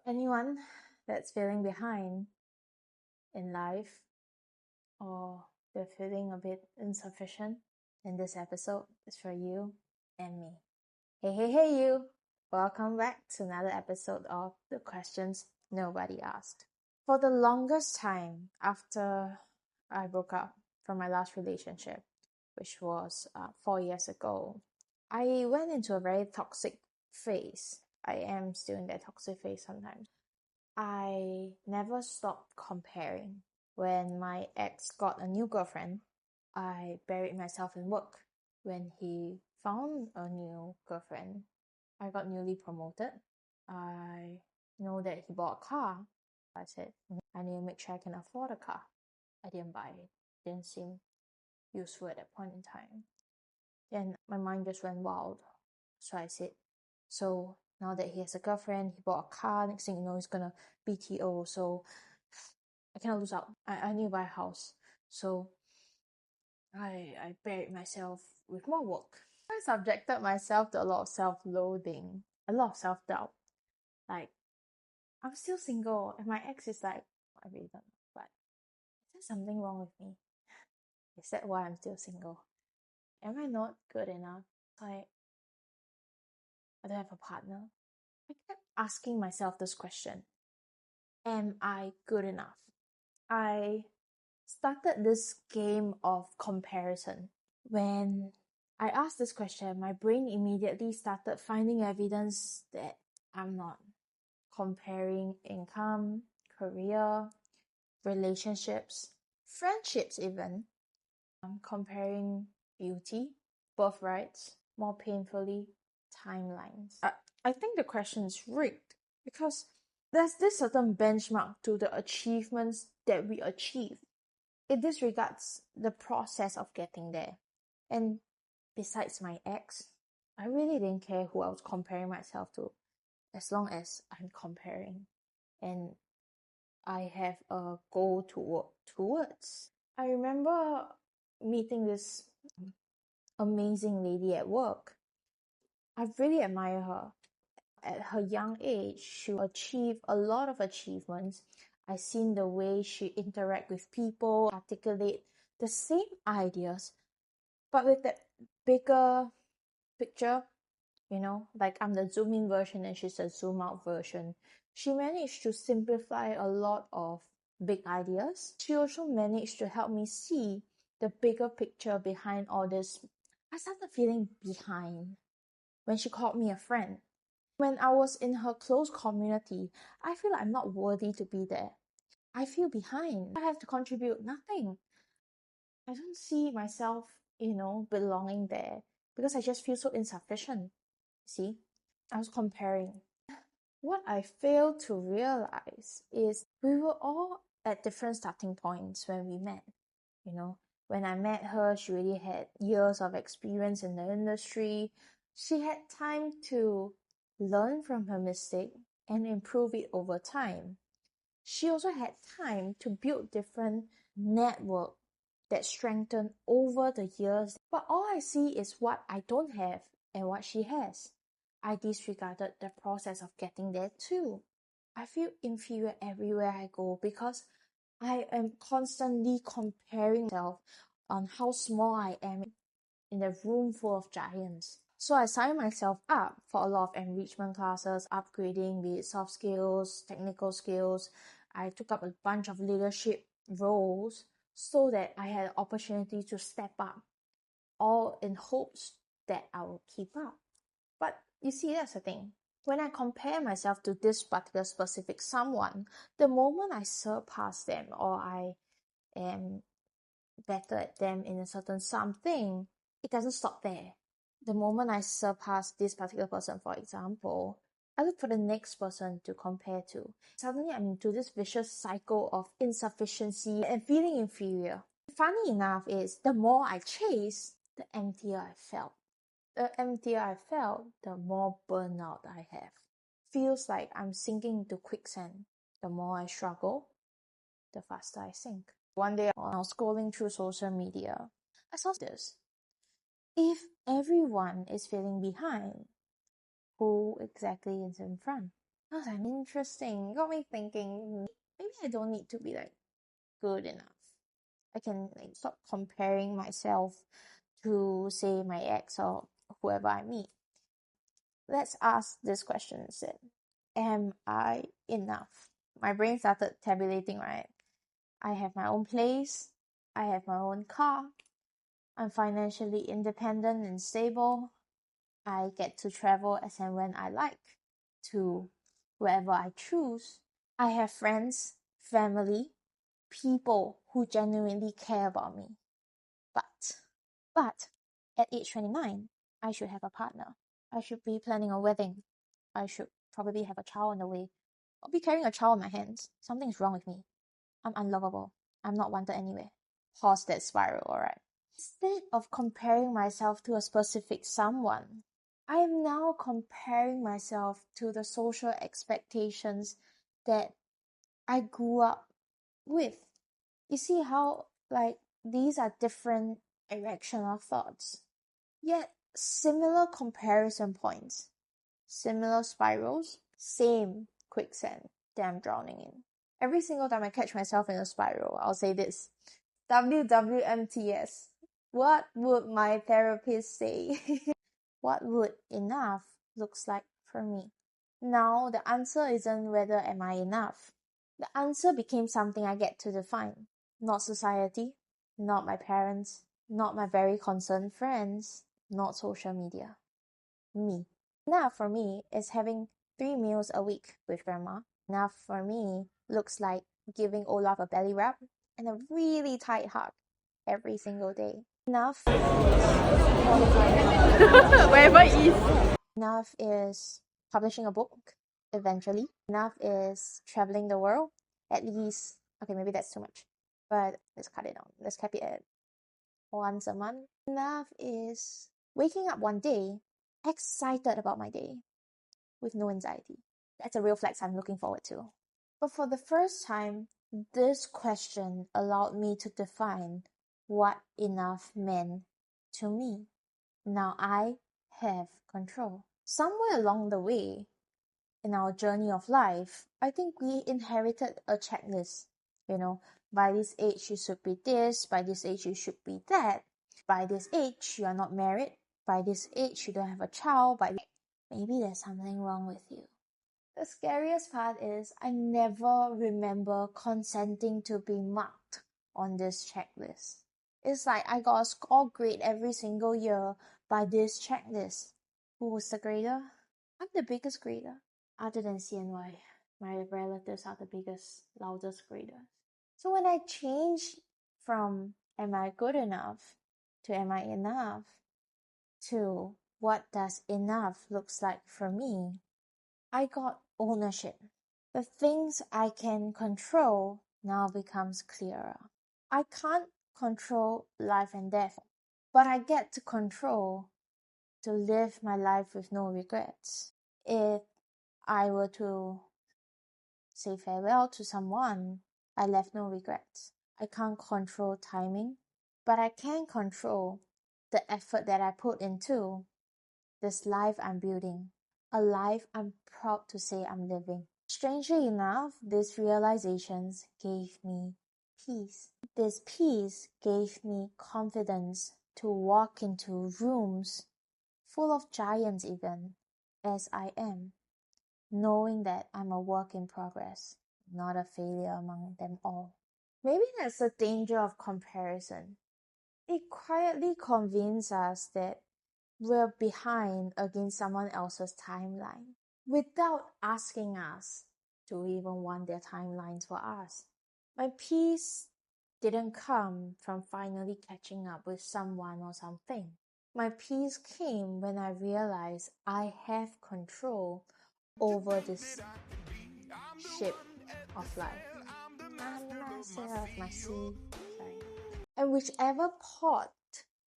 Anyone that's feeling behind in life or they're feeling a bit insufficient, then this episode is for you and me. Hey, you! Welcome back to another episode of The Questions Nobody Asked. For the longest time after I broke up from my last relationship, which was 4 years ago, I went into a very toxic phase. I am still in that toxic phase sometimes. I never stopped comparing. When my ex got a new girlfriend, I buried myself in work. When he found a new girlfriend, I got newly promoted. I know that he bought a car. I said, I need to make sure I can afford a car. I didn't buy it. Didn't seem useful at that point in time. Then my mind just went wild. So I said, so now that he has a girlfriend, he bought a car, next thing you know, he's gonna BTO, so I cannot lose out. I need to buy a house. So I buried myself with more work. I subjected myself to a lot of self-loathing, a lot of self-doubt. Like, I'm still single, and my ex is like, I really don't know, but is there something wrong with me? Is that why I'm still single? Am I not good enough? Like, I don't have a partner. I kept asking myself this question. Am I good enough? I started this game of comparison. When I asked this question, my brain immediately started finding evidence that I'm not. Comparing income, career, relationships, friendships even. I'm comparing beauty, birthrights, more painfully, timelines. I think the question is rigged because there's this certain benchmark to the achievements that we achieve. It disregards the process of getting there. And besides my ex, I really didn't care who I was comparing myself to, as long as I'm comparing and I have a goal to work towards. I remember meeting this amazing lady at work. I really admire her. At her young age, she achieved a lot of achievements. I've seen the way she interact with people, articulate the same ideas, but with that bigger picture, like I'm the zoom in version and she's a zoom out version. She managed to simplify a lot of big ideas. She also managed to help me see the bigger picture behind all this. I started feeling behind when she called me a friend. When I was in her close community, I feel like I'm not worthy to be there. I feel behind. I have to contribute nothing. I don't see myself, belonging there because I just feel so insufficient. See, I was comparing. What I failed to realize is we were all at different starting points when we met. When I met her, she already had years of experience in the industry. She had time to learn from her mistake and improve it over time. She also had time to build different network that strengthened over the years. But all I see is what I don't have and what she has. I disregarded the process of getting there too. I feel inferior everywhere I go because I am constantly comparing myself on how small I am in a room full of giants. So I signed myself up for a lot of enrichment classes, upgrading, be it soft skills, technical skills. I took up a bunch of leadership roles so that I had an opportunity to step up, all in hopes that I will keep up. But you see, that's the thing. When I compare myself to this particular specific someone, the moment I surpass them or I am better at them in a certain something, it doesn't stop there. The moment I surpass this particular person, for example, I look for the next person to compare to. Suddenly I'm into this vicious cycle of insufficiency and feeling inferior. Funny enough is the more I chase, the emptier I felt. The emptier I felt, the more burnout I have. Feels like I'm sinking into quicksand. The more I struggle, the faster I sink. One day when I was scrolling through social media, I saw this. If everyone is feeling behind, who exactly is in front? I was like, interesting. Got me thinking, maybe I don't need to be like good enough. I can like stop comparing myself to say my ex or whoever I meet. Let's ask this question instead. Am I enough? My brain started tabulating, right? I have my own place. I have my own car. I'm financially independent and stable. I get to travel as and when I like to wherever I choose. I have friends, family, people who genuinely care about me. But at age 29, I should have a partner. I should be planning a wedding. I should probably have a child on the way. I'll be carrying a child in my hands. Something's wrong with me. I'm unlovable. I'm not wanted anywhere. Pause that spiral, alright? Instead of comparing myself to a specific someone, I am now comparing myself to the social expectations that I grew up with. You see how, like, these are different direction of thoughts, yet similar comparison points, similar spirals, same quicksand that I'm drowning in. Every single time I catch myself in a spiral, I'll say this: WWMTS. What would my therapist say? What would enough looks like for me? Now, the answer isn't whether am I enough. The answer became something I get to define. Not society, not my parents, not my very concerned friends, not social media. Me. Enough for me is having 3 meals a week with grandma. Enough for me looks like giving Olaf a belly rub and a really tight hug every single day. Enough is qualifying. Wherever it is. Enough is publishing a book eventually. Enough is traveling the world. At least, okay, maybe that's too much, but let's cut it down. Let's cap it at once a month. Enough is waking up one day excited about my day with no anxiety. That's a real flex I'm looking forward to. But for the first time, this question allowed me to define what enough meant to me. Now I have control. Somewhere along the way in our journey of life, I think we inherited a checklist. By this age you should be this, by this age you should be that, by this age you are not married, by this age you don't have a child, maybe there's something wrong with you. The scariest part is I never remember consenting to be marked on this checklist. It's like I got a score grade every single year by this checklist. Who was the grader? I'm the biggest grader. Other than CNY, my relatives are the biggest, loudest graders. So when I changed from am I good enough to am I enough to what does enough looks like for me, I got ownership. The things I can control now becomes clearer. I can't control life and death, but I get to control to live my life with no regrets. If I were to say farewell to someone, I left no regrets. I can't control timing, but I can control the effort that I put into this life I'm building, a life I'm proud to say I'm living. Strangely enough, these realizations gave me peace. This peace gave me confidence to walk into rooms full of giants even, as I am, knowing that I'm a work in progress, not a failure among them all. Maybe that's the danger of comparison. It quietly convinces us that we're behind against someone else's timeline without asking us to even want their timelines for us. My peace didn't come from finally catching up with someone or something. My peace came when I realized I have control over this ship of life. I'm the master of my sea. Sorry. And whichever port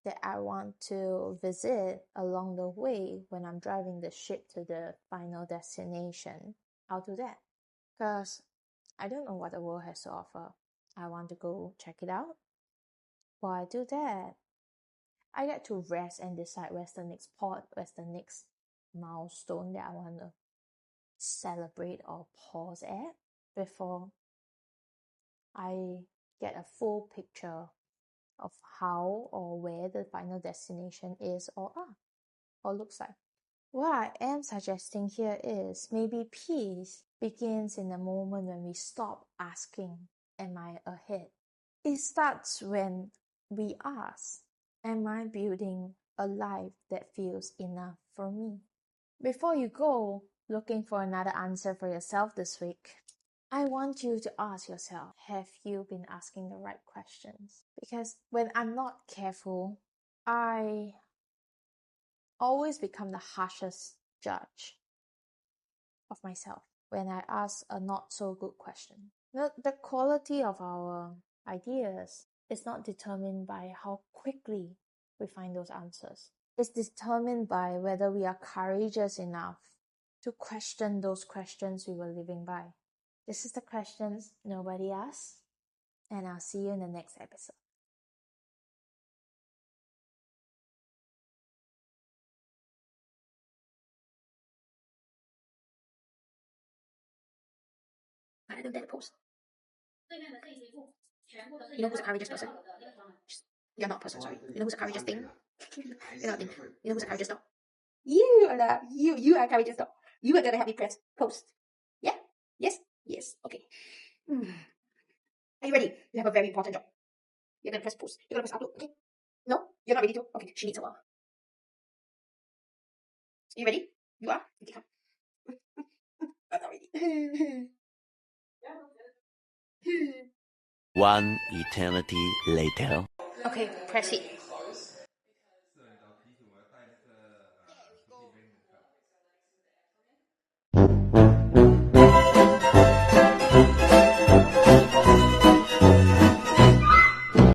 that I want to visit along the way when I'm driving the ship to the final destination, I'll do that. Because I don't know what the world has to offer. I want to go check it out. While I do that, I get to rest and decide where's the next port, where's the next milestone that I want to celebrate or pause at before I get a full picture of how or where the final destination is or looks like. What I am suggesting here is maybe peace begins in the moment when we stop asking, am I ahead? It starts when we ask, am I building a life that feels enough for me? Before you go looking for another answer for yourself this week, I want you to ask yourself, have you been asking the right questions? Because when I'm not careful, I always become the harshest judge of myself when I ask a not so good question. The quality of our ideas is not determined by how quickly we find those answers. It's determined by whether we are courageous enough to question those questions we were living by. This is the questions nobody asks, and I'll see you in the next episode. I don't dare to post. You know who's a courageous person? You're not a person, sorry. You know who's a courageous thing? You're not a thing. You know who's a courageous dog? You are the you are a courageous dog. You are gonna help me press post. Yeah? Yes? Yes. Okay. Are you ready? You have a very important job. You're gonna press post. You're gonna press upload, okay? No? You're not ready to? Okay, she needs a while. Are you ready? You are? Okay, come. I'm not ready. One eternity later. Okay, press it.